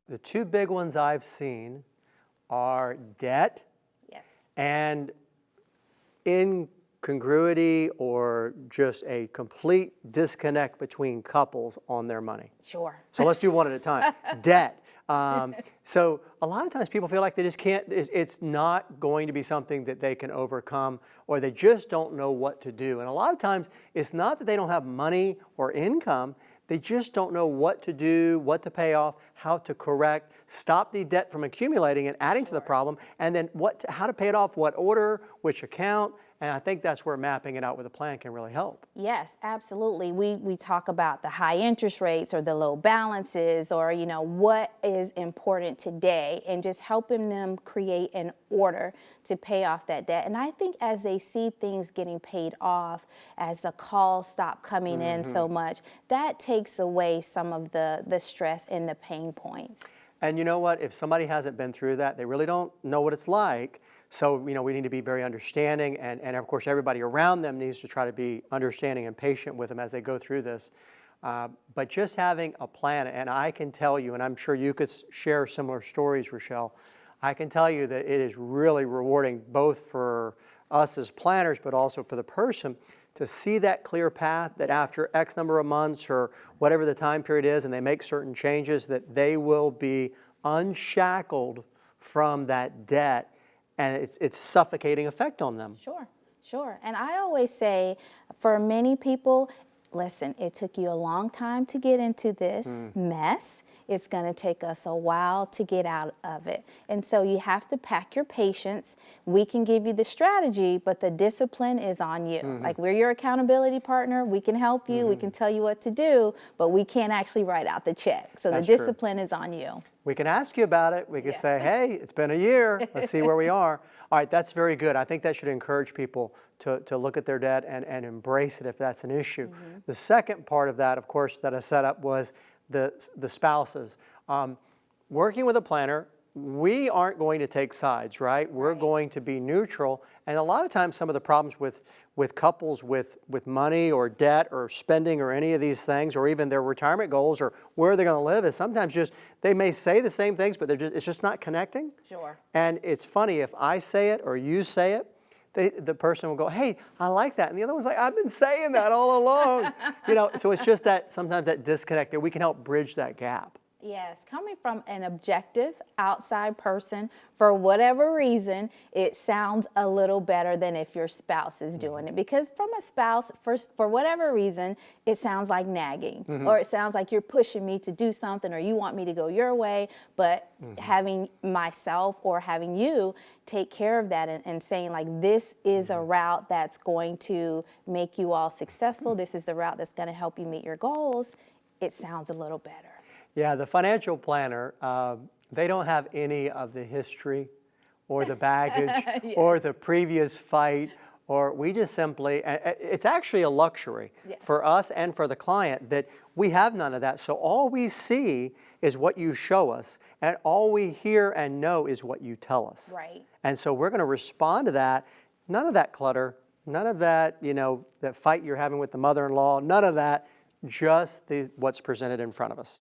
The two big ones I've seen are debt and incongruity or just a complete disconnect between couples on their money. Sure. So let's do one at a time. Debt. So a lot of times people feel like they just can't, it's not going to be something that they can overcome, or they just don't know what to do. And a lot of times it's not that they don't have money or income, they just don't know what to do, what to pay off, how to correct, stop the debt from accumulating and adding to the problem, and then how to pay it off, what order, which account. And I think that's where mapping it out with a plan can really help. Yes, absolutely. We talk about the high interest rates or the low balances, or what is important today, and just helping them create an order to pay off that debt. And I think as they see things getting paid off, as the calls stop coming in so much, that takes away some of the stress and the pain points. And you know what? If somebody hasn't been through that, they really don't know what it's like. So, we need to be very understanding, and of course everybody around them needs to try to be understanding and patient with them as they go through this. But just having a plan, and I can tell you, and I'm sure you could share similar stories, Reshell, I can tell you that it is really rewarding both for us as planners, but also for the person to see that clear path that after X number of months or whatever the time period is, and they make certain changes, that they will be unshackled from that debt, and it's suffocating effect on them. Sure. And I always say, for many people, listen, it took you a long time to get into this mess. It's going to take us a while to get out of it. And so you have to pack your patience. We can give you the strategy, but the discipline is on you. Like, we're your accountability partner. We can help you. We can tell you what to do, but we can't actually write out the check. So the discipline is on you. We can ask you about it. We can say, hey, it's been a year. Let's see where we are. All right, that's very good. I think that should encourage people to look at their debt and embrace it if that's an issue. The second part of that, of course, that I set up was the spouses. Working with a planner, we aren't going to take sides, right? We're going to be neutral. And a lot of times some of the problems with couples with money or debt or spending or any of these things, or even their retirement goals or where they're going to live, is sometimes just they may say the same things, but it's just not connecting. And it's funny, if I say it or you say it, the person will go, hey, I like that. And the other one's like, I've been saying that all along. So it's just that sometimes that disconnect that we can help bridge that gap. Yes, coming from an objective outside person, for whatever reason, it sounds a little better than if your spouse is doing it. Because from a spouse, for whatever reason, it sounds like nagging, or it sounds like you're pushing me to do something, or you want me to go your way. But having myself or having you take care of that and saying, like, this is a route that's going to make you all successful, this is the route that's going to help you meet your goals, it sounds a little better. Yeah, the financial planner, they don't have any of the history or the baggage or the previous fight, or we just simply, it's actually a luxury for us and for the client that we have none of that. So all we see is what you show us, and all we hear and know is what you tell us. And so we're going to respond to that. None of that clutter, none of that, that fight you're having with the mother-in-law, none of that. Just what's presented in front of us.